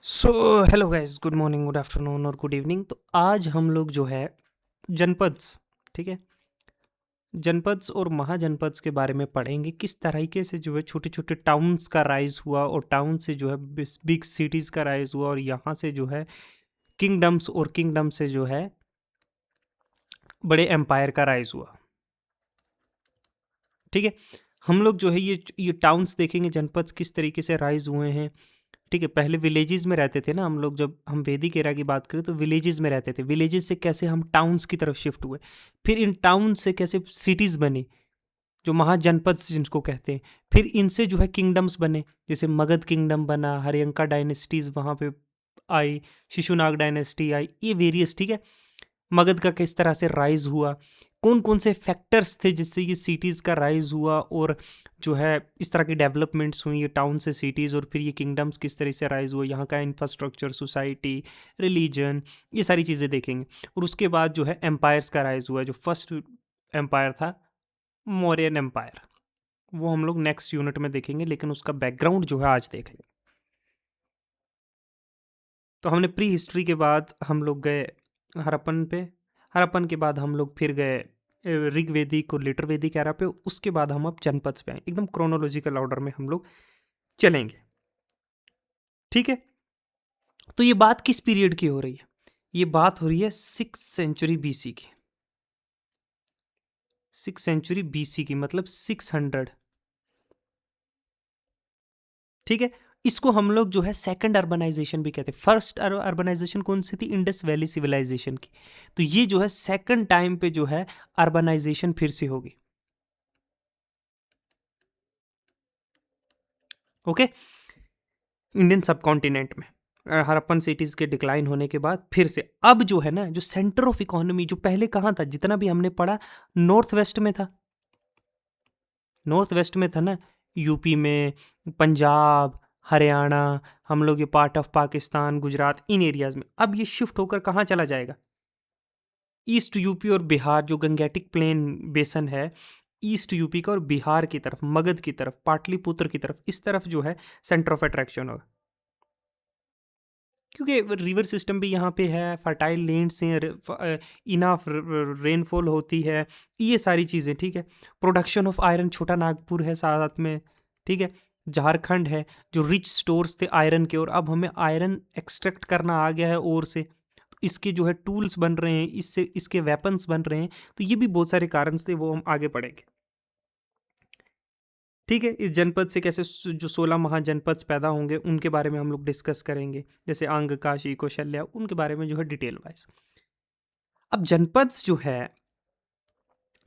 So hello guys, good morning, good afternoon और good evening. तो आज हम लोग जो है जनपद्स, ठीक है, जनपद्स और महाजनपद्स के बारे में पढ़ेंगे। किस तरीके से जो है छोटे छोटे टाउन्स का राइज हुआ और टाउन से जो है बिग सिटीज़ का राइज हुआ, और यहाँ से जो है किंगडम्स, और किंगडम से जो है बड़े एम्पायर का राइज हुआ। ठीक है, हम लोग जो है ये टाउन्स देखेंगे, जनपद्स किस तरीके से राइज हुए हैं। ठीक है, पहले विलेजेस में रहते थे ना हम लोग। जब हम वैदिक एरा की बात करें तो विलेजेस में रहते थे। विलेजेस से कैसे हम टाउन्स की तरफ शिफ्ट हुए, फिर इन टाउन से कैसे सिटीज़ बनी, जो महाजनपद जिनको कहते हैं। फिर इनसे जो है किंगडम्स बने, जैसे मगध किंगडम बना, हरियंका डायनेस्टीज वहाँ पे आई, शिशुनाग डायनेस्टी आई, ये वेरियस। ठीक है, मगध का किस तरह से राइज हुआ, कौन कौन से फैक्टर्स थे जिससे ये सिटीज़ का राइज हुआ, और जो है इस तरह की डेवलपमेंट्स हुई ये टाउन से सिटीज़, और फिर ये किंगडम्स किस तरह से राइज हुए, यहाँ का इंफ्रास्ट्रक्चर, सोसाइटी, रिलीजन, ये सारी चीज़ें देखेंगे। और उसके बाद जो है एम्पायर्स का राइज हुआ। जो फर्स्ट एम्पायर था मौर्यन एम्पायर, वो हम लोग नेक्स्ट यूनिट में देखेंगे, लेकिन उसका बैकग्राउंड जो है आज देख लें। तो हमने प्री हिस्ट्री के बाद हम लोग गए हड़प्पन पे, हड़प्पन के बाद हम लोग फिर गए ऋग्वेदिक और लिटर वैदिक एरा पे। उसके बाद हम अब जनपद्स पे आए, एकदम क्रोनोलॉजिकल ऑर्डर में हम लोग चलेंगे। ठीक है, तो ये बात किस पीरियड की हो रही है? ये बात हो रही है 6th सेंचुरी BC की। 6th सेंचुरी BC की मतलब 600। ठीक है, इसको हम लोग जो है सेकंड अर्बनाइजेशन भी कहते हैं। फर्स्ट अर्बनाइजेशन कौन सी थी? इंडस वैली सिविलाइजेशन की। तो ये जो है सेकंड टाइम पे जो है अर्बनाइजेशन फिर से होगी। ओके, इंडियन सब कॉन्टिनेंट में हड़प्पन सिटीज के डिक्लाइन होने के बाद फिर से अब जो है ना, जो सेंटर ऑफ इकोनॉमी जो पहले कहाँ था, जितना भी हमने पढ़ा, नॉर्थ वेस्ट में था। नॉर्थ वेस्ट में था ना, यूपी में, पंजाब, हरियाणा, हम लोग ये part of Pakistan, Gujarat, in areas में। अब ये शिफ्ट होकर कहाँ चला जाएगा? ईस्ट यूपी और बिहार, जो गंगेटिक प्लेन बेसन है, ईस्ट यूपी का और बिहार की तरफ, मगध की तरफ, पाटलिपुत्र की तरफ, इस तरफ जो है सेंटर ऑफ अट्रैक्शन होगा। क्योंकि रिवर सिस्टम भी यहाँ पे है, फर्टाइल लैंड्स हैं, इनफ रेनफॉल होती है, ये सारी चीज़ें। ठीक है, प्रोडक्शन ऑफ आयरन, छोटा नागपुर है साथ में। ठीक है, झारखंड है, जो रिच स्टोर्स थे आयरन के, और अब हमें आयरन एक्सट्रैक्ट करना आ गया है और से, तो इसके जो है टूल्स बन रहे हैं, इससे इसके वेपन्स बन रहे हैं। तो ये भी बहुत सारे कारण थे, वो हम आगे पढ़ेंगे। ठीक है, इस जनपद से कैसे जो 16 महाजनपद पैदा होंगे उनके बारे में हम लोग डिस्कस करेंगे, जैसे अंग, काशी, कौशल्या, उनके बारे में जो है डिटेल वाइज। अब जनपद जो है,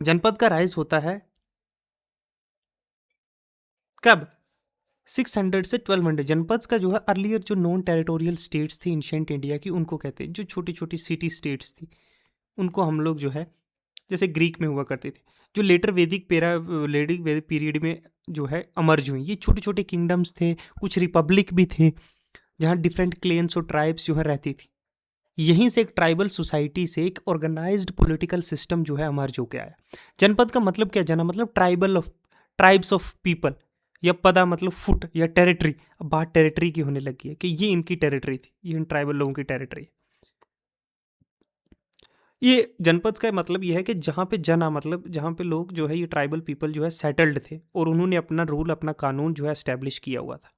जनपद का राइज होता है कब? 600 से 1200। जनपद का जो है अर्लियर जो नॉन टेरिटोरियल स्टेट्स थी एंशिएंट इंडिया की, उनको कहते हैं। जो छोटी छोटी सिटी स्टेट्स थी उनको हम लोग जो है, जैसे ग्रीक में हुआ करती थी, जो लेटर वैदिक पीरियड में जो है अमर्ज हुई, ये छोटे छोटे किंगडम्स थे। कुछ रिपब्लिक भी थे, जहाँ डिफरेंट क्लेन्स और ट्राइब्स जो है रहती थी। यहीं से एक ट्राइबल सोसाइटी से एक ऑर्गेनाइज्ड पॉलिटिकल सिस्टम जो है अमर्ज होकर आया। जनपद का मतलब क्या? जना मतलब tribal of, tribes of people, या पदा मतलब फुट या टेरिटरी। अब बात टेरिटरी की होने लगी है कि ये इनकी टेरिटरी थी, ये इन ट्राइबल लोगों की टेरिटरी है। ये जनपद का मतलब ये है कि जहाँ पे जना मतलब जहाँ पे लोग जो है, ये ट्राइबल पीपल जो है सेटल्ड थे, और उन्होंने अपना रूल, अपना कानून जो है एस्टेब्लिश किया हुआ था।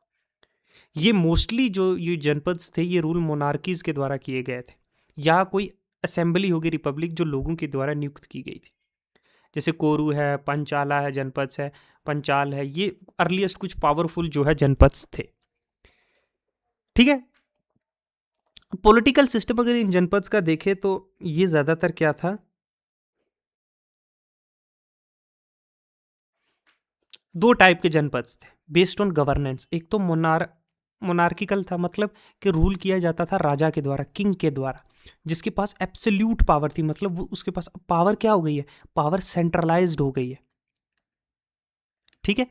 ये मोस्टली जो ये जनपद थे, ये रूल मोनार्कीज के द्वारा किए गए थे, या कोई असेंबली होगी, रिपब्लिक, जो लोगों के द्वारा नियुक्त की गई थी। जैसे कोरू है, पंचाला है, जनपद है, पंचाल है, ये अर्लीस्ट कुछ पावरफुल जो है जनपद थे। ठीक है, पॉलिटिकल सिस्टम अगर इन जनपद का देखें तो ये ज़्यादातर क्या था? दो टाइप के जनपद थे बेस्ड ऑन गवर्नेंस। एक तो मोनार्किकल था, मतलब कि रूल किया जाता था राजा के द्वारा, किंग के द्वारा, जिसके पास एब्सोल्यूट पावर थी। मतलब उसके पास पावर क्या हो गई है? पावर सेंट्रलाइज्ड हो गई है। ठीक है,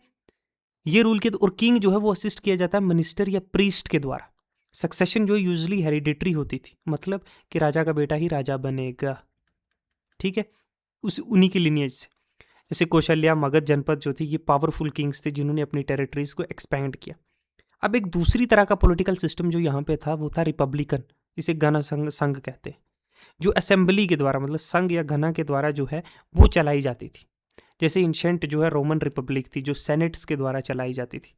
ये रूल के, और किंग जो है वो असिस्ट किया जाता है मिनिस्टर या प्रीस्ट के द्वारा। सक्सेशन जो यूजुअली हेरिडिटरी होती थी, मतलब कि राजा का बेटा ही राजा बनेगा। ठीक है, उस उन्हीं की लिनिएज से। जैसे कौशल्या, मगध जनपद जो थी, ये पावरफुल किंग्स थे जिन्होंने अपनी टेरिटरीज को एक्सपैंड किया। अब एक दूसरी तरह का पॉलिटिकल सिस्टम जो यहाँ पे था वो था रिपब्लिकन, इसे घना संघ संघ कहते हैं, जो असेंबली के द्वारा मतलब संघ या घना के द्वारा जो है वो चलाई जाती थी। जैसे इंशेंट जो है रोमन रिपब्लिक थी जो सेनेट्स के द्वारा चलाई जाती थी,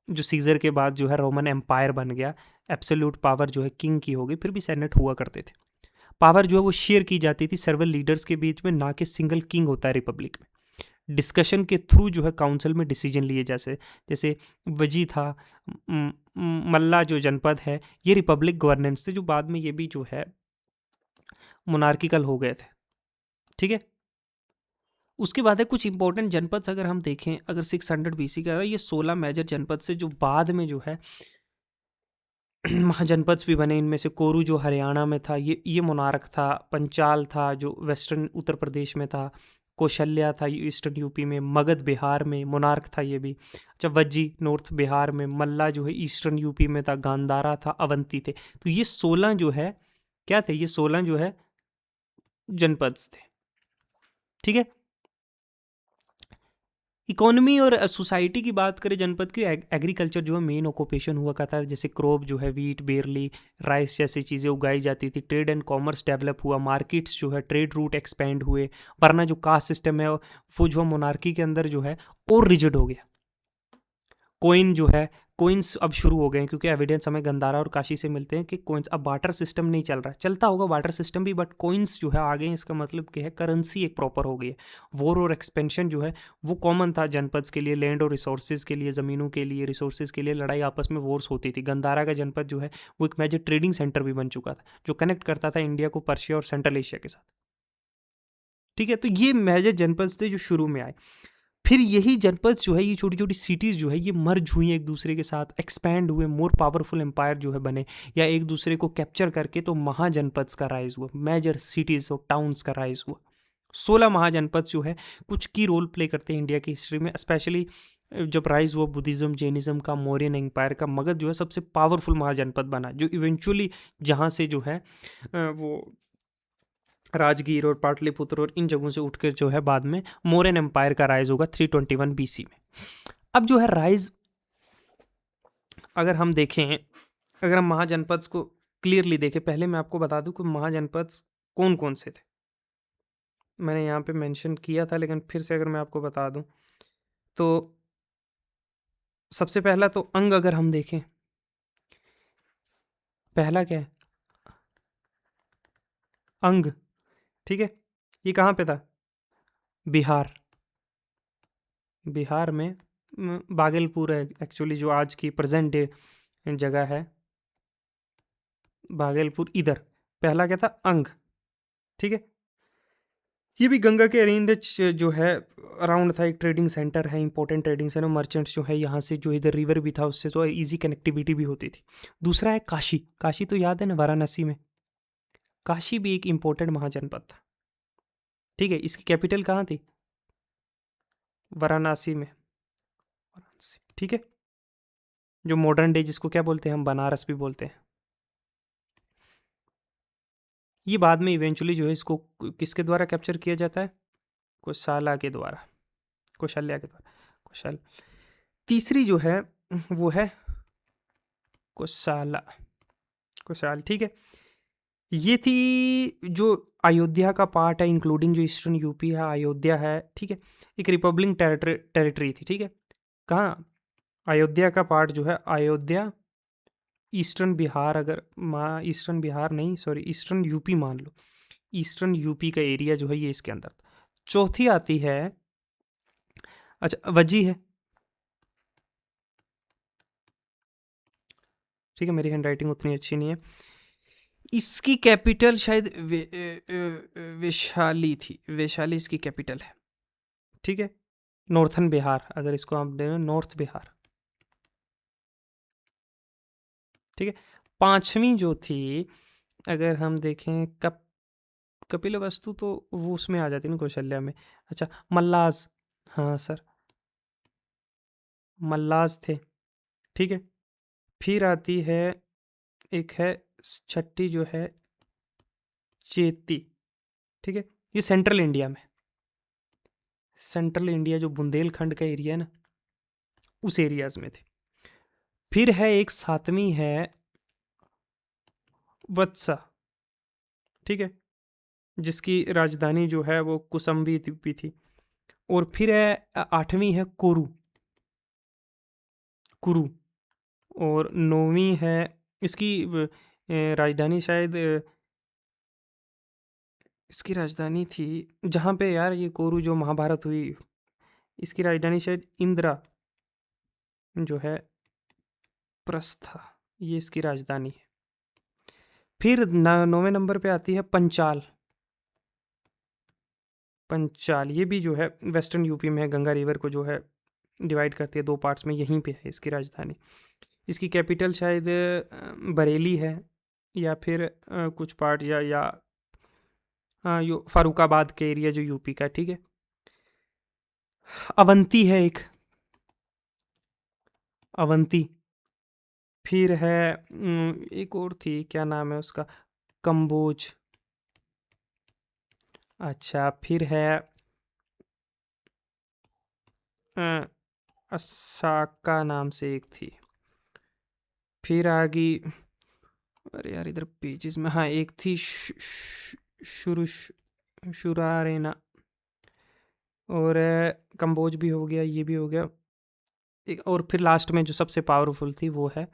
जो सीजर के बाद जो है रोमन एम्पायर बन गया, एब्सोल्यूट पावर जो है किंग की हो गई, फिर भी सेनेट हुआ करते थे। पावर जो है वो शेयर की जाती थी सेवरल लीडर्स के बीच में, ना कि सिंगल किंग होता है रिपब्लिक में। डिस्कशन के थ्रू जो है काउंसिल में डिसीजन लिए जैसे जैसे वजी था, मल्ला जो जनपद है, ये रिपब्लिक गवर्नेंस थे, जो बाद में ये भी जो है मोनार्किकल हो गए थे। ठीक है, उसके बाद है कुछ इंपॉर्टेंट जनपद अगर हम देखें, अगर 600 BC का, ये 16 मेजर जनपद से जो बाद में जो है महाजनपद भी बने। इनमें से कोरू जो हरियाणा में था, ये मोनार्क था। पंचाल था जो वेस्टर्न उत्तर प्रदेश में था। कौशल्या था ईस्टर्न यूपी में। मगध बिहार में मोनार्क था ये भी। अच्छा, वज्जी नॉर्थ बिहार में। मल्ला जो है ईस्टर्न यूपी में था। गांधारा था, अवंती थे। तो ये 16 जो है क्या थे, ये 16 जो है जनपद थे। ठीक है, इकोनॉमी और सोसाइटी की बात करें जनपद की, एग्रीकल्चर जो है मेन ऑक्यूपेशन हुआ करता है। जैसे क्रॉप जो है वीट, बेरली, राइस जैसी चीज़ें उगाई जाती थी। ट्रेड एंड कॉमर्स डेवलप हुआ, मार्केट्स जो है ट्रेड रूट एक्सपेंड हुए। वरना जो कास्ट सिस्टम है वो जो मोनार्की के अंदर जो है और रिजिड हो गया। कोइन जो है, कोइंस अब शुरू हो गए हैं, क्योंकि एविडेंस हमें गंधारा और काशी से मिलते हैं कि कोइंस, अब बार्टर सिस्टम नहीं चल रहा, चलता होगा बार्टर सिस्टम भी, बट कोइंस जो है आ गए हैं। इसका मतलब क्या है, करेंसी एक प्रॉपर हो गई है। वॉर और एक्सपेंशन जो है वो कॉमन था जनपद के लिए, लैंड और रिसोर्सेज के लिए, ज़मीनों के लिए, रिसोर्सेज के लिए लड़ाई, आपस में वॉर्स होती थी। गंधारा का जनपद जो है वो एक मेजर ट्रेडिंग सेंटर भी बन चुका था, जो कनेक्ट करता था इंडिया को पर्शिया और सेंट्रल एशिया के साथ। ठीक है, तो ये मेजर जनपद थे जो शुरू में आए। फिर यही जनपद जो है, ये छोटी छोटी सिटीज़ जो है, ये मर्ज हुई एक दूसरे के साथ, एक्सपैंड हुए, मोर पावरफुल एम्पायर जो है बने, या एक दूसरे को कैप्चर करके, तो महाजनपद का राइज हुआ, मेजर सिटीज़ और टाउन्स का राइज हुआ। 16 महाजनपद जो है कुछ की रोल प्ले करते हैं इंडिया की हिस्ट्री में, स्पेशली जब राइज हुआ बुद्धिज़्म, जैनिज़्म का, मौर्यन एम्पायर का। मगध जो है सबसे पावरफुल महाजनपद बना, जो इवेंचुअली जहाँ से जो है वो राजगीर और पाटलिपुत्र और इन जगहों से उठकर जो है बाद में मौर्यन एम्पायर का राइज होगा 321 BC में। अब जो है राइज, अगर हम देखें, अगर हम महाजनपद को क्लियरली देखें, पहले मैं आपको बता दूं कि महाजनपद कौन कौन से थे। मैंने यहाँ पे मेंशन किया था, लेकिन फिर से अगर मैं आपको बता दूं तो सबसे पहला तो अंग अगर हम देखें, पहला क्या है, अंग। ठीक है, ये कहाँ पे था, बिहार। बिहार में भागलपुर है एक्चुअली, जो आज की प्रेजेंट डे जगह है भागलपुर, इधर। पहला क्या था, अंग। ठीक है, ये भी गंगा के अरेंज जो है अराउंड था, एक ट्रेडिंग सेंटर है, इंपॉर्टेंट ट्रेडिंग सेंटर। मर्चेंट्स जो है यहाँ से, जो इधर रिवर भी था उससे तो इजी कनेक्टिविटी भी होती थी। दूसरा है काशी। काशी तो याद है ना, वाराणसी में। काशी भी एक इंपॉर्टेंट महाजनपद था। ठीक है, इसकी कैपिटल कहाँ थी, वाराणसी में। वाराणसी, ठीक है, जो मॉडर्न डे जिसको क्या बोलते हैं हम, बनारस भी बोलते हैं। ये बाद में इवेंचुअली जो है इसको किसके द्वारा कैप्चर किया जाता है, कुशाला के द्वारा, कौशल्या के द्वारा, कुशल। तीसरी जो है वो है कुशाला, कुशाल। ठीक है, ये थी जो अयोध्या का पार्ट है, इंक्लूडिंग जो ईस्टर्न यूपी है, अयोध्या है। ठीक है, एक रिपब्लिक टेरिटरी थी। ठीक है, कहाँ, अयोध्या का पार्ट जो है, अयोध्या, ईस्टर्न बिहार, अगर ईस्टर्न बिहार नहीं, सॉरी, ईस्टर्न यूपी मान लो। ईस्टर्न यूपी का एरिया जो है ये इसके अंदर। चौथी आती है, अच्छा, वज्जी है। ठीक है, मेरी हैंड राइटिंग उतनी अच्छी नहीं है। इसकी कैपिटल शायद वैशाली थी, वैशाली इसकी कैपिटल है। ठीक है, नॉर्थन बिहार, अगर इसको आप देखें, नॉर्थ बिहार। ठीक है, पांचवी जो थी, अगर हम देखें, कपिल वस्तु तो वो उसमें आ जाती है ना, कौशल्या में। अच्छा, मल्लाज, हाँ सर, मल्लाज थे। ठीक है, फिर आती है, एक है छठी जो है चेती। ठीक है, ये सेंट्रल इंडिया में, सेंट्रल इंडिया जो बुंदेलखंड का एरिया है ना, उस एरियाज में थे। फिर है एक सातवीं है वत्सा, ठीक है, जिसकी राजधानी जो है वो कुसम्बी भी थी। और फिर है आठवीं है कुरु, कुरु। और नौवीं है इसकी राजधानी शायद इसकी राजधानी थी जहाँ पे यार ये कोरू जो महाभारत हुई, इसकी राजधानी शायद इंदिरा जो है प्रस्था, ये इसकी राजधानी है। फिर 9वें नंबर पे आती है पंचाल। पंचाल ये भी जो है वेस्टर्न यूपी में है, गंगा रिवर को जो है डिवाइड करती है दो पार्ट्स में, यहीं पे है इसकी राजधानी। इसकी कैपिटल शायद बरेली है, या फिर कुछ पार्ट या यो फारुखाबाद के एरिया जो यूपी का है, ठीक है। अवंती है एक, अवंती। फिर है एक और थी, क्या नाम है उसका, कंबोज। अच्छा, फिर है असाका नाम से एक थी। फिर आ गई, अरे यार इधर पेजेस में, हाँ एक थी शुरुश शुरारेना। और कंबोज भी हो गया, ये भी हो गया। एक और फिर लास्ट में जो सबसे पावरफुल थी वो है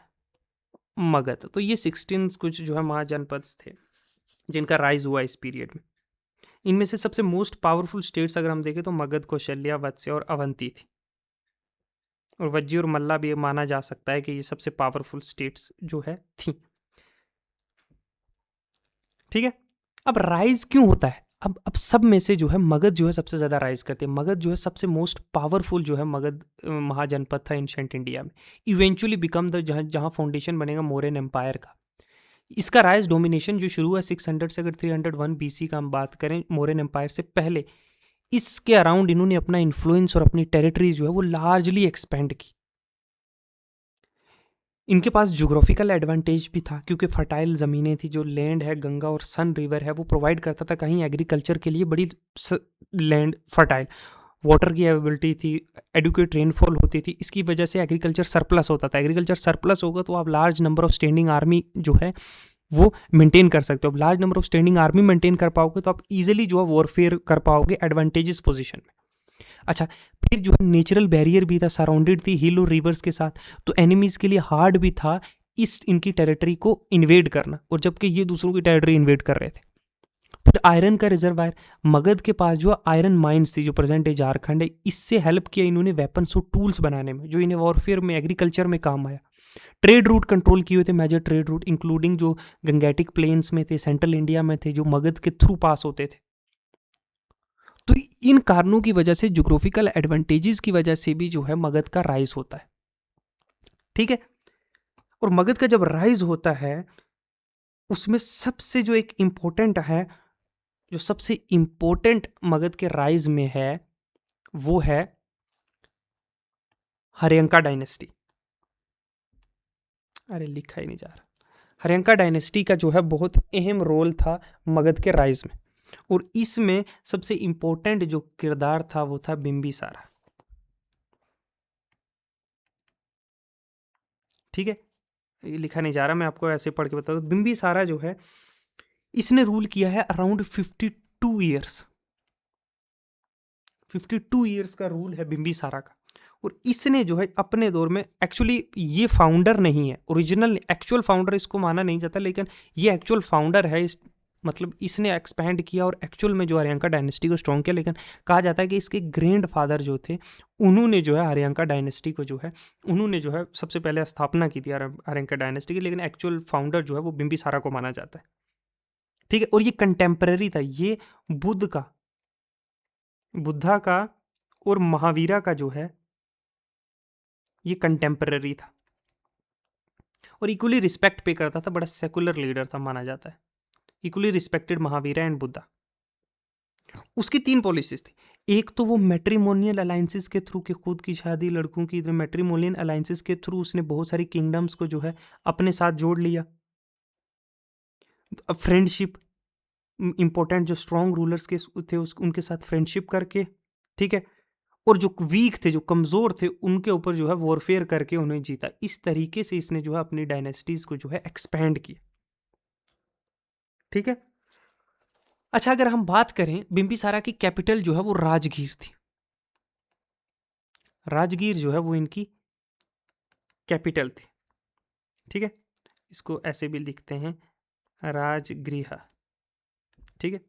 मगध। तो ये 16 कुछ जो है महाजनपद थे जिनका राइज हुआ इस पीरियड में। इनमें से सबसे मोस्ट पावरफुल स्टेट्स अगर हम देखें तो मगध, कौशल्या, वत्स्य और अवंती थी। और वज्जी और मल्ला भी माना जा सकता है कि ये सबसे पावरफुल स्टेट्स जो है थी। ठीक है, अब राइज क्यों होता है? अब सब में से जो है मगध जो है सबसे ज़्यादा राइज करते हैं। मगध जो है सबसे मोस्ट पावरफुल जो है मगध महाजनपद था एंशंट इंडिया में। इवेंचुअली बिकम द जहाँ जहाँ फाउंडेशन बनेगा मौर्यन एम्पायर का। इसका राइज डोमिनेशन जो शुरू हुआ 600 से अगर 301 बीसी का हम बात करें, मौर्यन एम्पायर से पहले, इसके अराउंड इन्होंने अपना इन्फ्लुएंस और अपनी टेरिटरीज जो है वो लार्जली एक्सपेंड की। इनके पास जोग्राफिकल एडवांटेज भी था क्योंकि फर्टाइल ज़मीनें थी। जो लैंड है, गंगा और सन रिवर है, वो प्रोवाइड करता था कहीं एग्रीकल्चर के लिए बड़ी लैंड फर्टाइल, वाटर की अवेलेबिलिटी थी, एडुकेट रेनफॉल होती थी। इसकी वजह से एग्रीकल्चर सरप्लस होता था। एग्रीकल्चर सरप्लस होगा तो आप large number of standing army जो है वो मेंटेन कर सकते हो। Large number of standing army maintain कर पाओगे तो आप इजीली जो है वॉरफेयर कर पाओगे एडवांटेजेस पोजीशन में। अच्छा, फिर जो है नेचुरल बैरियर भी था, सराउंडेड थी हिल और रिवर्स के साथ, तो एनिमीज के लिए हार्ड भी था इस इनकी टेरिटरी को इन्वेड करना, और जबकि ये दूसरों की टेरिटरी इन्वेड कर रहे थे। फिर आयरन का रिजर्वायर, मगध के पास जो आयरन माइंस थी जो प्रेजेंट डे झारखंड है, इससे हेल्प किया इन्होंने वेपन्स और टूल्स बनाने में, जो इन्हें वॉरफेयर में, एग्रीकल्चर में काम आया। ट्रेड रूट कंट्रोल किए हुए थे, मेजर ट्रेड रूट इंक्लूडिंग जो गंगेटिक प्लेन्स में थे, सेंट्रल इंडिया में थे, जो मगध के थ्रू पास होते थे। तो इन कारणों की वजह से, ज्योग्राफिकल एडवांटेजेस की वजह से भी जो है मगध का राइज होता है। ठीक है, और मगध का जब राइज होता है उसमें सबसे जो एक इंपॉर्टेंट है, जो सबसे इंपॉर्टेंट मगध के राइज में है वो है हर्यंका डायनेस्टी। अरे लिखा ही नहीं जा रहा। हर्यंका डायनेस्टी का जो है बहुत अहम रोल था मगध के राइज में, और इसमें सबसे इंपॉर्टेंट जो किरदार था वो था बिंबिसारा। ठीक है, ये लिखा नहीं जा रहा, मैं आपको ऐसे पढ़ के बता दूं। बिंबिसारा जो है इसने रूल किया है अराउंड 52 ईयर्स। 52 ईयर्स का रूल है बिंबिसारा का। और इसने जो है अपने दौर में, एक्चुअली ये फाउंडर नहीं है, ओरिजिनल एक्चुअल फाउंडर इसको माना नहीं जाता, लेकिन ये एक्चुअल फाउंडर है। मतलब इसने एक्सपैंड किया और एक्चुअल में जो हर्यंका डायनेस्टी को स्ट्रॉन्ग किया। लेकिन कहा जाता है कि इसके ग्रैंड फादर जो थे उन्होंने जो है हर्यंका डायनेस्टी को जो है, उन्होंने जो है सबसे पहले स्थापना की थी हर्यंका डायनेस्टी की, लेकिन एक्चुअल फाउंडर जो है वो बिंबिसारा को माना जाता है। ठीक है, और ये कंटेम्पररी था, ये बुद्धा का और महावीरा का जो है ये कंटेम्पररी था, और इक्वली रिस्पेक्ट पे करता था। बड़ा सेकुलर लीडर था माना जाता है, equally respected Mahavira and Buddha. उसकी 3 पॉलिसीज थी। एक तो वो मैट्रिमोनियल अलायंसेस के थ्रू, के खुद की शादी लड़कों की, मैट्रिमोनियल अलायंसेस के थ्रू उसने बहुत सारी किंगडम्स को जो है अपने साथ जोड़ लिया। फ्रेंडशिप, इंपॉर्टेंट जो स्ट्रॉन्ग रूलर्स के थे उनके साथ फ्रेंडशिप करके, ठीक है। और जो वीक थे, जो कमज़ोर थे, उनके ऊपर जो है वॉरफेयर करके उन्हें जीता। इस तरीके से इसने जो है अपनी डायनेस्टीज़ को जो है एक्सपैंड किया। ठीक है। अच्छा, अगर हम बात करें, बिंबिसारा की कैपिटल जो है वो राजगीर थी। राजगीर जो है वो इनकी कैपिटल थी। ठीक है, इसको ऐसे भी लिखते हैं, राजगृह। ठीक है,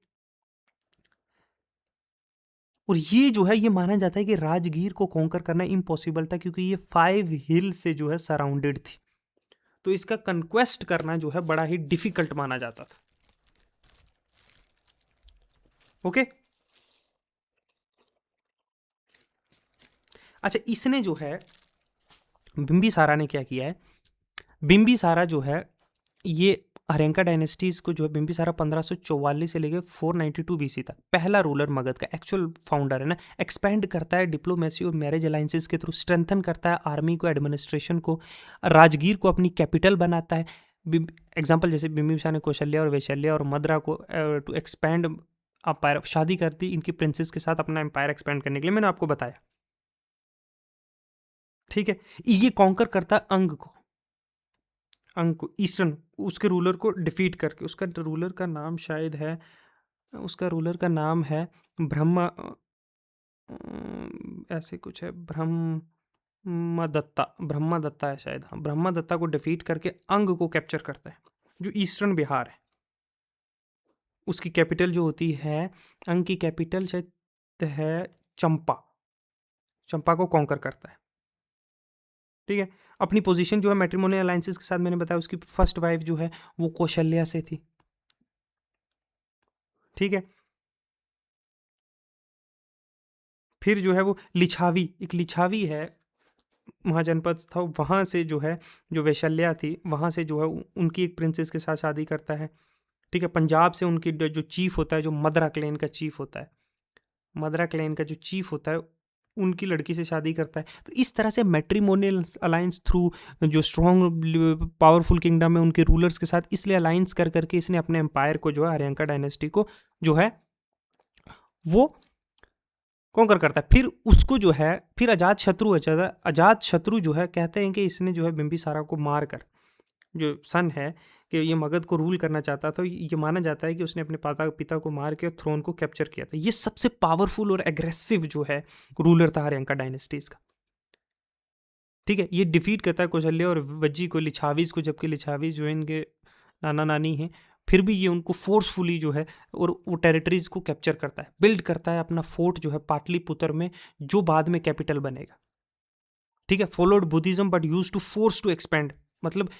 और ये जो है, ये माना जाता है कि राजगीर को कॉन्कर करना इम्पॉसिबल था, क्योंकि ये 5 हिल से जो है सराउंडेड थी। तो इसका कंक्वेस्ट करना जो है बड़ा ही डिफिकल्ट माना जाता था। ओके। अच्छा, इसने जो है, बिंबिसारा ने क्या किया है, बिंबिसारा जो है ये हर्यंका डायनेस्टीज को जो है, बिंबिसारा 1544 से लेकर 492 बीसी तक पहला रूलर मगध का एक्चुअल फाउंडर है ना। एक्सपेंड करता है डिप्लोमेसी और मैरिज अलायंसेस के थ्रू, स्ट्रेंथन करता है आर्मी को, एडमिनिस्ट्रेशन को, राजगीर को अपनी कैपिटल बनाता है। एग्जाम्पल जैसे बिंबिसार ने कौशल्या और वैशल्या और मद्रा को टू एक्सपैंड अम्पायर, शादी करती इनकी प्रिंसेस के साथ अपना एम्पायर एक्सपेंड करने के लिए, मैंने आपको बताया। ठीक है, ये कॉन्कर करता है अंग को, अंग को, ईस्टर्न, उसके रूलर को डिफीट करके। उसका रूलर का नाम शायद है, उसका रूलर का नाम है ब्रह्मा, ऐसे कुछ है, ब्रह्मदत्ता, ब्रह्मदत्ता है शायद। हाँ, ब्रह्मदत्ता को डिफीट करके अंग को कैप्चर करता है, जो ईस्टर्न बिहार है। उसकी कैपिटल जो होती है, अंग की कैपिटल शायद है चंपा, चंपा को कॉन्कर करता है। ठीक है, अपनी पोजीशन जो है मैट्रिमोनियल अलायंसेस के साथ, मैंने बताया उसकी फर्स्ट वाइफ जो है वो कौशल्या से थी। ठीक है, फिर जो है वो लिछावी, एक लिछावी है महाजनपद था, वहाँ से जो है, जो वैशल्या थी वहाँ से जो है उनकी एक प्रिंसेस के साथ शादी करता है। ठीक है, पंजाब से उनकी जो चीफ होता है, जो मदरा क्लैन का चीफ होता है, मदरा क्लैन का जो चीफ होता है, उनकी लड़की से शादी करता है। तो इस तरह से मैट्रिमोनियल अलायंस थ्रू, जो स्ट्रॉन्ग पावरफुल किंगडम है उनके रूलर्स के साथ, इसलिए अलायंस कर करके इसने अपने एम्पायर को जो है, हर्यंका डायनेस्टी को जो है वो कॉन्कर करता है। फिर उसको जो है, फिर अजात शत्रु जो है, कहते हैं कि इसने जो है बिंबिसारा को मार कर, जो सन है कि ये मगध को रूल करना चाहता था, ये माना जाता है कि उसने अपने पिता को मार के थ्रोन को कैप्चर किया था। ये सबसे पावरफुल और एग्रेसिव जो है रूलर था हर्यंका डायनेस्टीज का। ठीक है, ये डिफीट करता है कौशल्या और वज्जी को, लिछावीज को, जबकि लिछावीज जो है इनके नाना नानी हैं। फिर भी ये उनको फोर्सफुली जो है, और वो टेरिटरीज को कैप्चर करता है, बिल्ड करता है अपना फोर्ट जो है पाटलिपुत्र में, जो बाद में कैपिटल बनेगा। ठीक है, followed Buddhism but use to force to expand, मतलब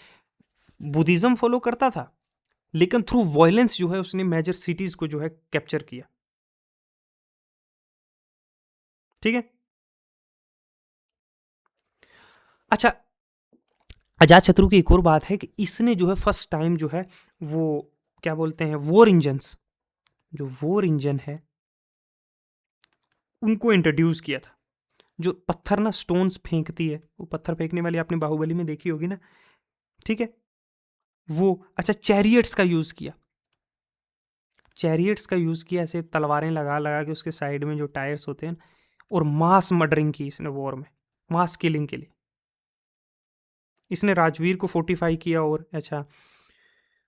बुद्धिज्म फॉलो करता था, लेकिन थ्रू वायलेंस जो है उसने मेजर सिटीज को जो है कैप्चर किया। ठीक है। अच्छा, अजातशत्रु की एक और बात है कि इसने जो है फर्स्ट टाइम जो है वो, क्या बोलते हैं, वॉर इंजन्स, जो वॉर इंजन है उनको इंट्रोड्यूस किया था। जो पत्थर ना स्टोन्स फेंकती है, वो पत्थर फेंकने वाली आपने बाहुबली में देखी होगी ना। ठीक है, वो, अच्छा, चैरियट्स का यूज़ किया, चैरियट्स का यूज़ किया, ऐसे तलवारें लगा लगा के उसके साइड में जो टायर्स होते हैं, और मास मर्डरिंग की इसने वॉर में, मास किलिंग के लिए इसने राजवीर को फोर्टिफाई किया। और अच्छा,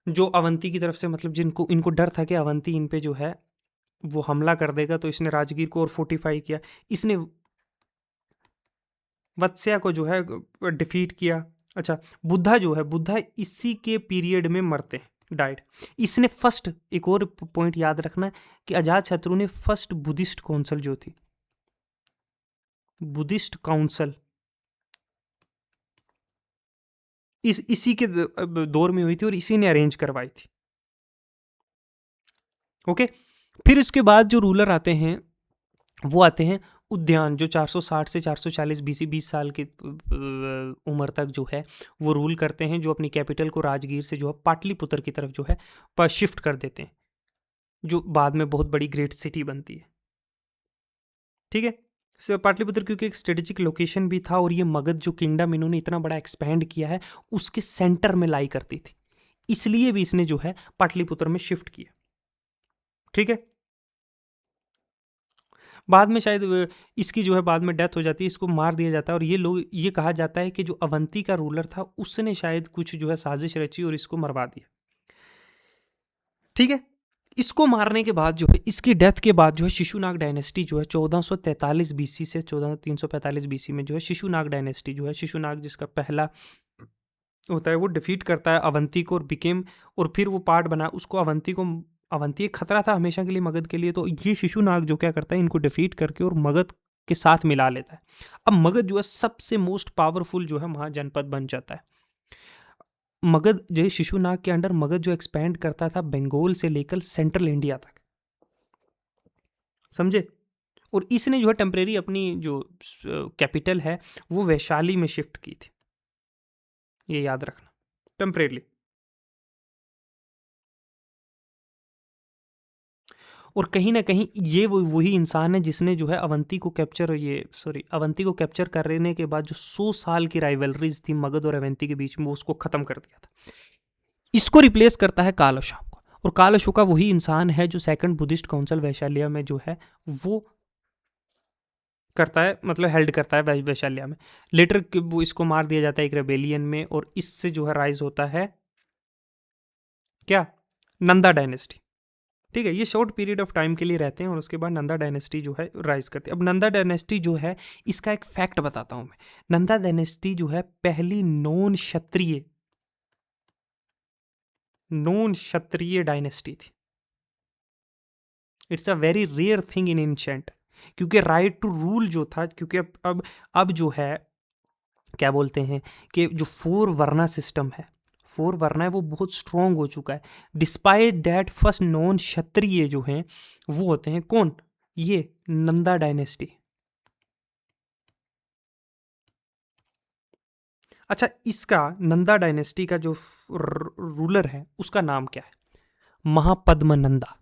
जो अवंती की तरफ से, मतलब जिनको, इनको डर था कि अवंती इन पे जो है वो हमला कर देगा, तो इसने राजगीर को और फोर्टिफाई किया। इसने वत्स्या को जो है डिफीट किया। अच्छा, बुद्धा जो है, बुद्धा इसी के पीरियड में मरते हैं, डाइड। इसने फर्स्ट, एक और पॉइंट याद रखना है कि अजात शत्रु ने फर्स्ट बुद्धिस्ट काउंसिल जो थी, बुद्धिस्ट काउंसिल, इसी के दौर में हुई थी और इसी ने अरेंज करवाई थी। ओके, फिर इसके बाद जो रूलर आते हैं वो आते हैं उद्यान, जो 460 से 440 बीसी, 20 साल की उम्र तक जो है वो रूल करते हैं, जो अपनी कैपिटल को राजगीर से जो है पाटलिपुत्र की तरफ जो है पर शिफ्ट कर देते हैं, जो बाद में बहुत बड़ी ग्रेट सिटी बनती है। ठीक है, पाटलिपुत्र क्योंकि एक स्ट्रेटेजिक लोकेशन भी था, और ये मगध जो किंगडम इन्होंने इतना बड़ा एक्सपैंड किया है उसके सेंटर में लाई करती थी, इसलिए भी इसने जो है पाटलिपुत्र में शिफ्ट किया। ठीक है, बाद में शायद इसकी जो है बाद में डेथ हो जाती है, इसको मार दिया जाता है, और ये कहा जाता है कि जो अवंती का रूलर था उसने शायद कुछ जो है साजिश रची और इसको मरवा दिया। ठीक है, इसको मारने के बाद जो है, इसकी डेथ के बाद जो है शिशुनाग डायनेस्टी जो है 1443 बीसी से 345 बीसी में जो है शिशुनाग डायनेस्टी जो है, शिशुनाग जिसका पहला होता है वो डिफीट करता है अवंती को और बिकेम, और फिर वो पार्ट बना उसको अवंती एक खतरा था हमेशा के लिए मगध के लिए, तो ये शिशुनाग जो क्या करता है इनको डिफीट करके और मगध के साथ मिला लेता है। अब मगध जो है सबसे मोस्ट पावरफुल जो है महाजनपद बन जाता है। मगध जो है शिशुनाग के अंडर मगध जो एक्सपैंड करता था बंगाल से लेकर सेंट्रल इंडिया तक, समझे। और इसने जो है टेम्परेरी अपनी जो कैपिटल है वो वैशाली में शिफ्ट की थी, ये याद रखना, टेम्परेरी। और कहीं ना कहीं ये वही इंसान है जिसने जो है अवंती को कैप्चर करने के बाद जो 100 साल की राइवलरीज थी मगध और अवंती के बीच में, वो उसको खत्म कर दिया था। इसको रिप्लेस करता है काल अशोका, और काल अशोका वही इंसान है जो सेकंड बुद्धिस्ट काउंसिल वैशालिया में जो है वो करता है, मतलब हेल्ड करता है वैशालिया में। लेटर वो इसको मार दिया जाता है एक रेबेलियन में, और इससे जो है राइज होता है क्या, नंदा डायनेस्टी। ठीक है, ये शॉर्ट पीरियड ऑफ टाइम के लिए रहते हैं और उसके बाद नंदा डायनेस्टी जो है राइज करती है। अब नंदा डायनेस्टी जो है, इसका एक फैक्ट बताता हूं मैं। नंदा डायनेस्टी जो है पहली नॉन क्षत्रिय डायनेस्टी थी। It's a very rare thing in ancient, क्योंकि राइट टू रूल जो था, क्योंकि अब जो है क्या बोलते हैं कि जो 4 वर्ना सिस्टम है, 4 वर्ना है वो बहुत स्ट्रांग हो चुका है। डिस्पाइट दैट फर्स्ट नॉन क्षत्रिय जो हैं वो होते हैं कौन, ये नंदा डायनेस्टी। अच्छा, इसका नंदा डायनेस्टी का जो रूलर है उसका नाम क्या है, महापद्म नंदा।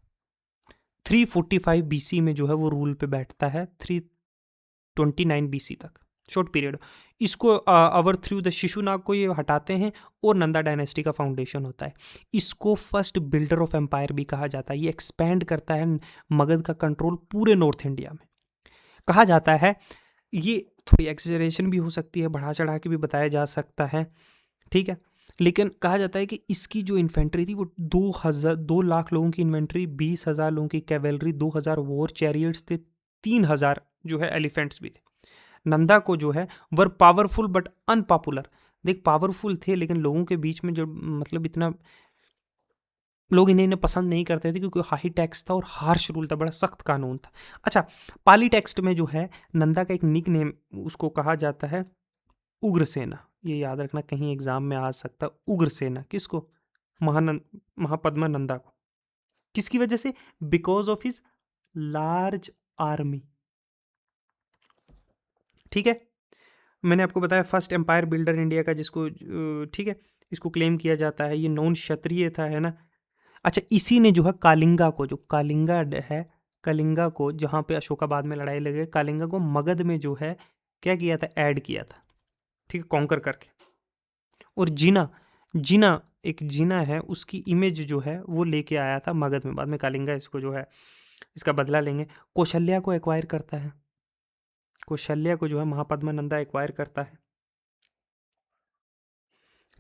345 बीसी में जो है वो रूल पे बैठता है, 329 बीसी तक, शॉर्ट पीरियड। इसको अवर थ्रू द शिशुनाग को ये हटाते हैं और नंदा डायनेस्टी का फाउंडेशन होता है। इसको फर्स्ट बिल्डर ऑफ एम्पायर भी कहा जाता है। ये एक्सपैंड करता है मगध का कंट्रोल पूरे नॉर्थ इंडिया में। कहा जाता है, ये थोड़ी एक्सजरेशन भी हो सकती है, बढ़ा चढ़ा के भी बताया जा सकता है, ठीक है, लेकिन कहा जाता है कि इसकी जो इन्फेंट्री थी वो 2 लाख लोगों की इन्वेंट्री, 20,000 लोगों की कैवेलरी, 2,000 वॉर चैरियट्स थे, 3,000 जो है एलिफेंट्स भी थे। नंदा को जो है वर पावरफुल बट अनपॉपुलर। देख, पावरफुल थे लेकिन लोगों के बीच में जो मतलब इतना लोग इन्हें पसंद नहीं करते थे, क्योंकि हाई टैक्स था और हार्श रूल था, बड़ा सख्त कानून था। अच्छा, पाली टेक्स्ट में जो है नंदा का एक निक नेम उसको कहा जाता है उग्रसेना। ये याद रखना, कहीं एग्जाम में आ सकता। उग्रसेना किसको, महापद्मा नंदा को। किसकी वजह से, because of his large army. ठीक है, मैंने आपको बताया फर्स्ट एम्पायर बिल्डर इंडिया का, जिसको ठीक है इसको क्लेम किया जाता है, ये नॉन क्षत्रिय था, है ना। अच्छा, इसी ने जो है कालिंगा को, जो कालिंगा है, कलिंगा को जहाँ पे अशोकाबाद में लड़ाई लगे, कालिंगा को मगध में जो है क्या किया था, ऐड किया था, ठीक है, कॉन्कर करके। और जिना जिना एक जिना है, उसकी इमेज जो है वो लेके आया था मगध में। बाद में कालिंगा इसको जो है इसका बदला लेंगे। कौशल्या को एक्वायर करता है, कौशल्या को जो है महापद्मा नंदा एक्वायर करता है,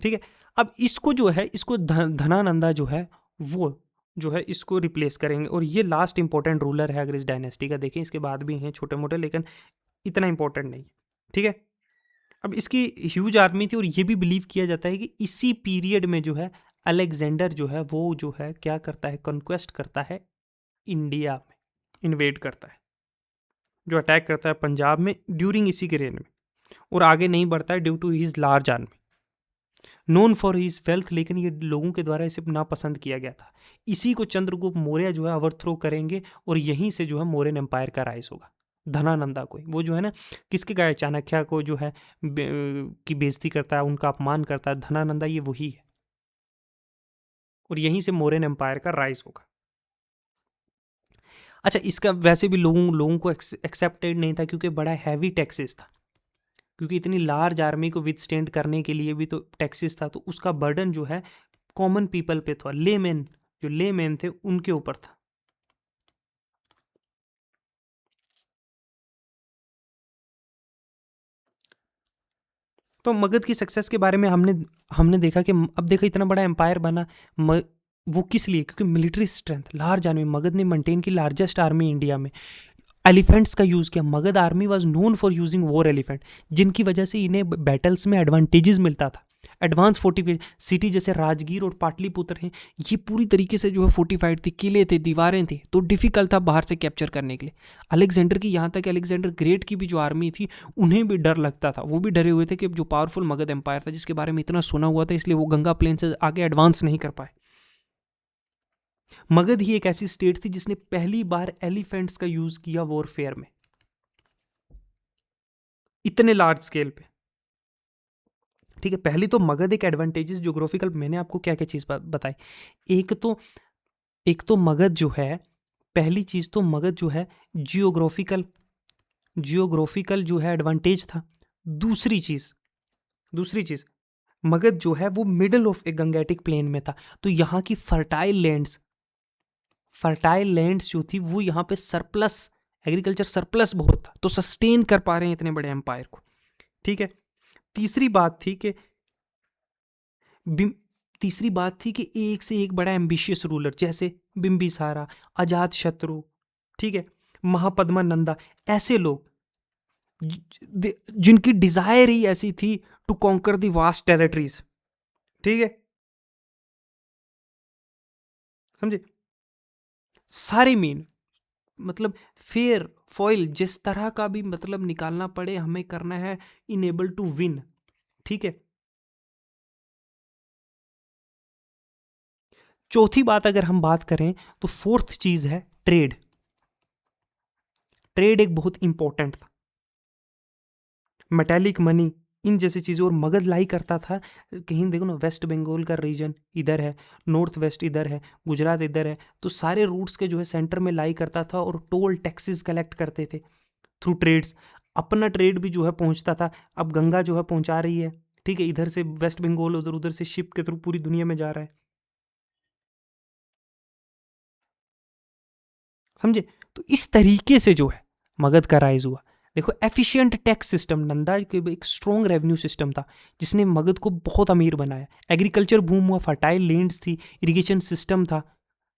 ठीक है। अब इसको जो है, इसको धनानंदा जो है वो जो है इसको रिप्लेस करेंगे, और ये लास्ट इंपॉर्टेंट रूलर है अगर इस डायनेस्टी का देखें। इसके बाद भी हैं छोटे मोटे, लेकिन इतना इंपॉर्टेंट नहीं है, ठीक है। अब इसकी ह्यूज आर्मी थी, और ये भी बिलीव किया जाता है कि इसी पीरियड में जो है अलेक्जेंडर जो है वो जो है क्या करता है, कॉन्क्वेस्ट करता है इंडिया में, इन्वेड करता है, जो अटैक करता है पंजाब में ड्यूरिंग इसी के रेन में, और आगे नहीं बढ़ता है due to his large army, known for his wealth. लेकिन ये लोगों के द्वारा इसे नापसंद किया गया था। इसी को चंद्रगुप्त मौर्य जो है ओवरथ्रो करेंगे, और यहीं से जो है मौर्यन एम्पायर का राइज होगा। धनानंदा को, वो जो है ना किसके गाय, चाणक्य को जो है की बेइज्जती करता है, उनका अपमान करता है, धनानंदा ये वही है, और यहीं से मौर्यन एम्पायर का राइज होगा। अच्छा, इसका वैसे भी लोगों को एक्सेप्टेड नहीं था, क्योंकि बड़ा हैवी टैक्सेस था, क्योंकि इतनी लार्ज आर्मी को विथस्टैंड करने के लिए भी तो टैक्सेस था, तो उसका बर्डन जो है कॉमन पीपल पे था, लेमैन, जो लेमैन थे उनके ऊपर था। तो मगध की सक्सेस के बारे में हमने हमने देखा कि अब देखो इतना बड़ा एम्पायर बना, वो किस लिए? क्योंकि military strength, large army, Magadh ने मेंटेन की लार्जेस्ट आर्मी इंडिया में, एलिफेंट्स का यूज़ किया। Magadh army was known for using war elephant, जिनकी वजह से इन्हें बैटल्स में एडवांटेजेस मिलता था। एडवांस फोर्टिफाइड सिटी जैसे राजगीर और पाटलिपुत्र हैं, ये पूरी तरीके से जो है फोर्टिफाइड थी, किले थे, दीवारें थी, तो डिफिकल्ट था बाहर से कैप्चर करने के लिए। अलेक्जेंडर की, यहाँ तक अलेक्जेंडर ग्रेट की भी जो आर्मी थी, उन्हें भी डर लगता था, वो भी डरे हुए थे कि जो पावरफुल मगध एम्पायर था, जिसके बारे में इतना सुना हुआ था, इसलिए वो गंगा प्लेन से आगे एडवांस नहीं कर पाए। मगध ही एक ऐसी स्टेट थी जिसने पहली बार एलिफेंट्स का यूज किया वॉरफेयर में, इतने लार्ज स्केल पे। ठीक है, पहली तो मगध एक एडवांटेजेस ज्योग्राफिकल, मैंने आपको क्या क्या चीज बताई। एक तो एक तो मगध जो है, पहली चीज तो मगध जो है जियोग्राफिकल, जियोग्राफिकल जो है एडवांटेज था। दूसरी चीज मगध जो है वो middle of A Gangetic plain में था, तो यहाँ की फर्टाइल लैंड्स जो थी वो यहाँ पे सरप्लस, एग्रीकल्चर सरप्लस बहुत था, तो सस्टेन कर पा रहे हैं इतने बड़े एम्पायर को। ठीक है, तीसरी बात थी कि तीसरी बात थी कि एक से एक बड़ा एम्बिशियस रूलर, जैसे बिंबिसारा, अजात शत्रु, ठीक है, महापद्मा नंदा, ऐसे लोग जिनकी डिजायर ही ऐसी थी to conquer the vast territories. ठीक है, समझे? सारे मीन, मतलब फेयर फॉइल जिस तरह का भी मतलब निकालना पड़े, हमें करना है, इनेबल टू विन। ठीक है, चौथी बात अगर हम बात करें तो फोर्थ चीज है ट्रेड। ट्रेड एक बहुत इंपॉर्टेंट था, मेटेलिक मनी, इन जैसी चीज़ें। और मगध लाई करता था, कहीं देखो ना, वेस्ट बंगाल का रीजन इधर है, नॉर्थ वेस्ट इधर है, गुजरात इधर है, तो सारे रूट्स के जो है सेंटर में लाई करता था और टोल टैक्सेस कलेक्ट करते थे थ्रू ट्रेड्स। अपना ट्रेड भी जो है पहुंचता था। अब गंगा जो है पहुंचा रही है, ठीक है, इधर से वेस्ट बंगाल, उधर उधर से शिप के थ्रू पूरी दुनिया में जा रहा है। समझे? तो इस तरीके से जो है मगध का राइज हुआ। देखो, एफिशिएंट टैक्स सिस्टम, नंदा के एक स्ट्रॉन्ग रेवेन्यू सिस्टम था जिसने मगध को बहुत अमीर बनाया। एग्रीकल्चर बूम हुआ, फर्टाइल लैंड्स थी, इरिगेशन सिस्टम था,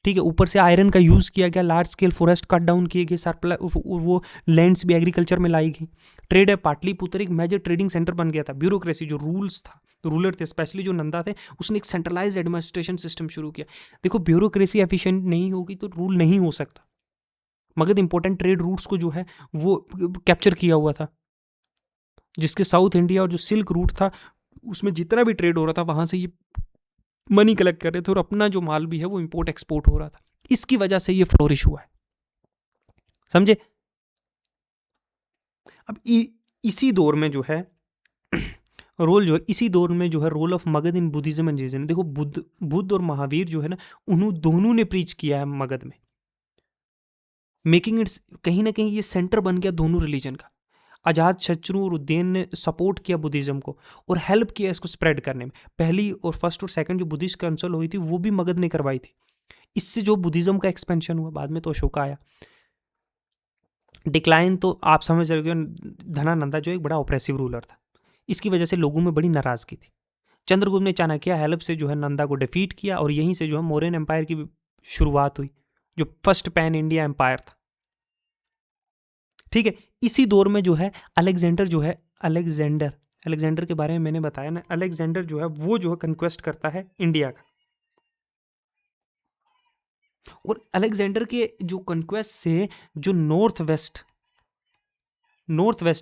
ठीक है, ऊपर से आयरन का यूज़ किया गया, large scale forest cut down किए गए, सरप्लस वो लैंड्स भी एग्रीकल्चर में लाई गई। ट्रेड है, पाटलिपुत्र एक मेजर ट्रेडिंग सेंटर बन गया था। ब्यूरोक्रेसी, जो रूल्स था, रूलर थे स्पेशली जो नंदा थे, उसने एक सेंट्रलाइज एडमिनिस्ट्रेशन सिस्टम शुरू किया। देखो, ब्यूरोक्रेसी एफिशिएंट नहीं होगी तो रूल नहीं हो सकता। मगध इंपॉर्टेंट ट्रेड रूट्स को जो है वो कैप्चर किया हुआ था, जिसके साउथ इंडिया और जो सिल्क रूट था, उसमें जितना भी ट्रेड हो रहा था वहां से ये मनी कलेक्ट कर रहे थे और अपना जो माल भी है वो इंपोर्ट एक्सपोर्ट हो रहा था। इसकी वजह से ये फ्लोरिश हुआ है। समझे? अब इसी दौर में जो है इसी दौर में जो है role of Magadh in Buddhism and Jainism. देखो, बुद्ध और महावीर जो है ना, उन्होंने दोनों ने प्रीच किया है मगध में, मेकिंग इट्स कहीं ना कहीं ये सेंटर बन गया दोनों रिलीजन का। अजात शत्रु और उदयन ने सपोर्ट किया बुद्धिज्म को और हेल्प किया इसको स्प्रेड करने में। पहली और फर्स्ट और सेकंड जो बुद्धिस्ट काउंसिल हुई थी वो भी मगध ने करवाई थी। इससे जो बुद्धिज्म का एक्सपेंशन हुआ, बाद में तो अशोका आया। डिक्लाइन तो आप समझ रहे हो, धनानंदा जो एक बड़ा ऑपरेसिव रूलर था, इसकी वजह से लोगों में बड़ी नाराजगी थी। चंद्रगुप्त ने चाणक्य हेल्प से जो है नंदा को डिफीट किया और यहीं से जो है मौर्यन एम्पायर की शुरुआत हुई, जो फर्स्ट पैन इंडिया एम्पायर था। ठीक है, इसी दौर में जो है अलेक्जेंडर जो है, अलेक्जेंडर के बारे में मैंने बताया ना, अलेक्जेंडर जो है वो जो है कंक्वेस्ट करता है इंडिया का। और अलेक्जेंडर के जो कंक्वेस्ट से जो नॉर्थ वेस्ट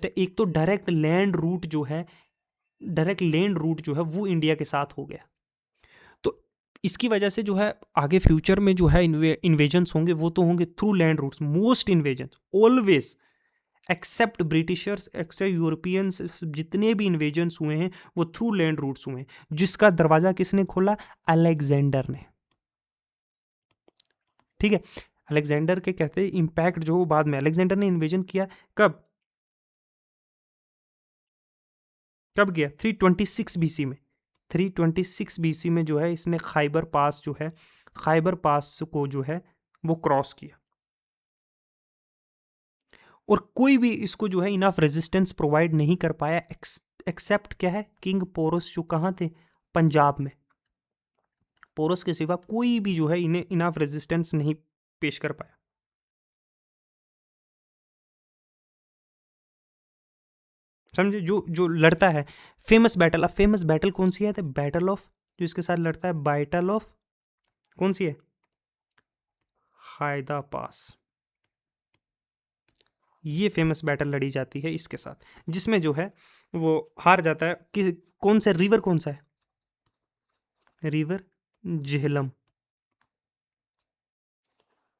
है, एक तो डायरेक्ट लैंड रूट जो है वो इंडिया के साथ हो गया। तो इसकी वजह से जो है आगे फ्यूचर में जो है इन्वेजन्स होंगे वो तो होंगे through land routes. Most invasion always, except Britishers, extra Europeans, जितने भी इन्वेजन्स हुए हैं वो थ्रू लैंड रूट्स हुए हैं। जिसका दरवाजा किसने खोला? अलेक्जेंडर ने। ठीक है, अलेक्जेंडर के कहते हैं इम्पैक्ट जो बाद में अलेक्जेंडर ने इन्वेजन किया, कब कब किया? 326 बीसी में। 326 बीसी में जो है इसने खाइबर पास को जो है वो क्रॉस किया और कोई भी इसको जो है इनफ रेजिस्टेंस प्रोवाइड नहीं कर पाया एक्सेप्ट क्या है, किंग पोरस जो कहाँ थे, पंजाब में। पोरस के सिवा कोई भी जो है इन्हें इनफ रेजिस्टेंस नहीं पेश कर पाया। समझे, जो जो लड़ता है फेमस बैटल, अब फेमस बैटल कौन सी है, तो बैटल ऑफ, जो इसके साथ लड़ता है बैटल ऑफ, कौन सी है, हायदा पास। ये फेमस बैटल लड़ी जाती है इसके साथ, जिसमें जो है वो हार जाता है कि कौन सा रिवर, कौन सा है, रिवर झेलम।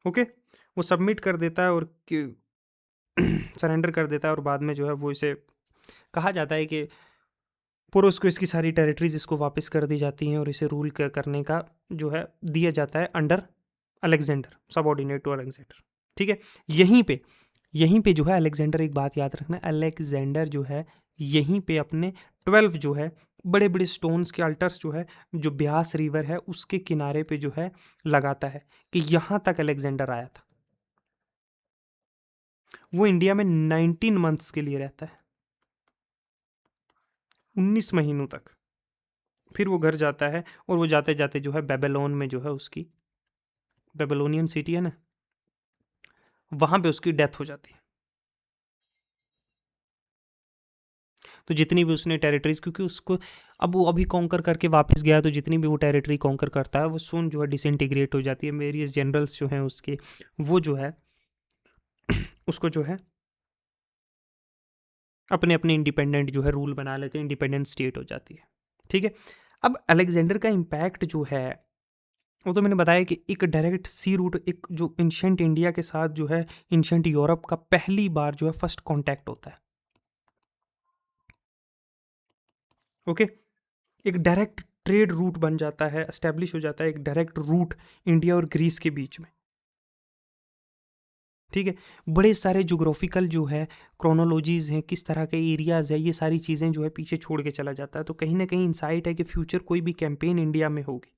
ओके, वो सबमिट कर देता है और सरेंडर कर देता है, और बाद में जो है वो इसे कहा जाता है कि पुरुष को इसकी सारी टेरिटरीज इसको वापस कर दी जाती हैं, और इसे रूल करने का जो है दिया जाता है under Alexander, subordinate to Alexander. ठीक है, यहीं पे जो है अलेक्जेंडर, एक बात याद रखना, अलेक्जेंडर जो है यहीं पे अपने 12 जो है बड़े बड़े स्टोन्स के अल्टर्स जो है, जो ब्यास रिवर है उसके किनारे पे जो है लगाता है, कि यहाँ तक अलेक्जेंडर आया था। वो इंडिया में 19 मंथ्स के लिए रहता है, 19 महीनों तक। फिर वो घर जाता है, और वो जाते जाते जो है बेबीलोन में जो है उसकी, बेबीलोनियन सिटी है ना, वहां पे उसकी डेथ हो जाती है। तो जितनी भी उसने टेरिटरीज, क्योंकि उसको अब वो अभी कॉन्कर करके वापस गया, तो जितनी भी वो टेरिटरी कॉन्कर करता है वो सुन जो है डिसइंटीग्रेट हो जाती है। वेरियस जनरल्स जो हैं उसके, वो जो है उसको जो है अपने अपने इंडिपेंडेंट जो है रूल बना लेते हैं, इंडिपेंडेंट स्टेट हो जाती है। ठीक है, अब अलेक्जेंडर का इम्पैक्ट जो है वो तो मैंने बताया कि एक डायरेक्ट सी रूट, एक जो एंशंट इंडिया के साथ जो है एंशंट यूरोप का पहली बार जो है फर्स्ट कांटेक्ट होता है। ओके, एक डायरेक्ट ट्रेड रूट बन जाता है, एस्टेब्लिश हो जाता है एक डायरेक्ट रूट इंडिया और ग्रीस के बीच में। ठीक है, बड़े सारे जोग्राफिकल जो है क्रोनोलॉजीज हैं, किस तरह के एरियाज है, ये सारी चीज़ें जो है पीछे छोड़ के चला जाता है। तो कहीं ना कहीं इंसाइट है कि फ्यूचर कोई भी कैंपेन इंडिया में होगी,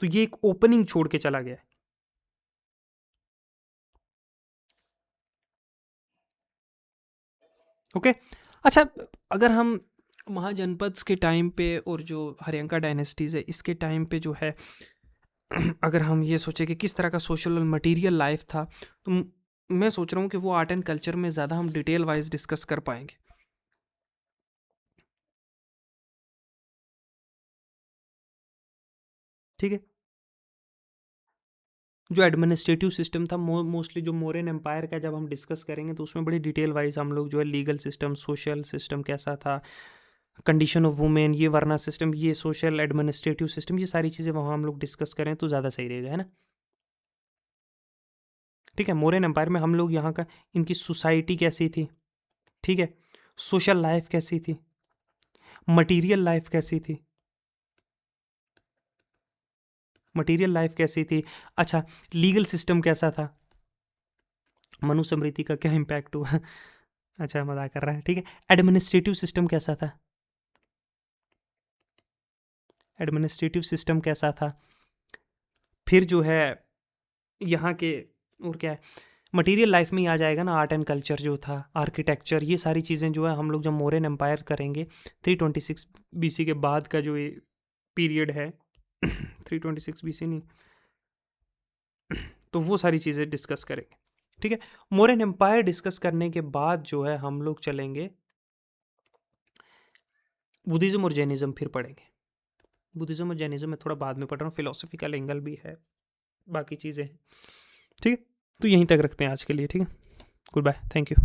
तो ये एक ओपनिंग छोड़ के चला गया है। ओके, अच्छा, अगर हम महाजनपद्स के टाइम पे और जो हरियंका डायनेस्टीज है इसके टाइम पे जो है अगर हम ये सोचे कि किस तरह का सोशल और मटेरियल लाइफ था, तो मैं सोच रहा हूँ कि वो आर्ट एंड कल्चर में ज़्यादा हम डिटेल वाइज डिस्कस कर पाएंगे। ठीक है, जो एडमिनिस्ट्रेटिव सिस्टम था मोस्टली जो मोरियन एम्पायर का जब हम डिस्कस करेंगे तो उसमें बड़ी डिटेल वाइज हम लोग जो है लीगल सिस्टम, सोशल सिस्टम कैसा था, कंडीशन ऑफ वुमेन, ये वर्ना सिस्टम, ये सोशल एडमिनिस्ट्रेटिव सिस्टम, ये सारी चीज़ें वहाँ हम लोग डिस्कस करें तो ज़्यादा सही रहेगा, है ना। ठीक है, मोरियन एम्पायर में हम लोग यहाँ का, इनकी सोसाइटी कैसी थी, ठीक है, सोशल लाइफ कैसी थी, मटीरियल लाइफ कैसी थी, मटीरियल लाइफ कैसी थी, अच्छा लीगल सिस्टम कैसा था, मनुस्मृति का क्या इम्पैक्ट हुआ अच्छा मजाक कर रहा है, ठीक है, एडमिनिस्ट्रेटिव सिस्टम कैसा था, एडमिनिस्ट्रेटिव सिस्टम कैसा था, फिर जो है यहाँ के, और क्या है, मटेरियल लाइफ में ही आ जाएगा ना, आर्ट एंड कल्चर जो था, आर्किटेक्चर, ये सारी चीज़ें जो है हम लोग जब मोरियन एम्पायर करेंगे 326 बीसी के बाद का जो ये पीरियड है 326 बीसी नहीं, तो वो सारी चीज़ें डिस्कस करेंगे। ठीक है, मोरियन एम्पायर डिस्कस करने के बाद जो है हम लोग चलेंगे बुद्धिज़्म और जैनिज़्म, फिर पढ़ेंगे। बुद्धिज़्म और जैनिज़्म में थोड़ा बाद में पढ़ रहा हूँ, फिलोसफिकल एंगल भी है, बाकी चीज़ें हैं। ठीक है, तो यहीं तक रखते हैं आज के लिए। ठीक है, गुड बाय, थैंक यू।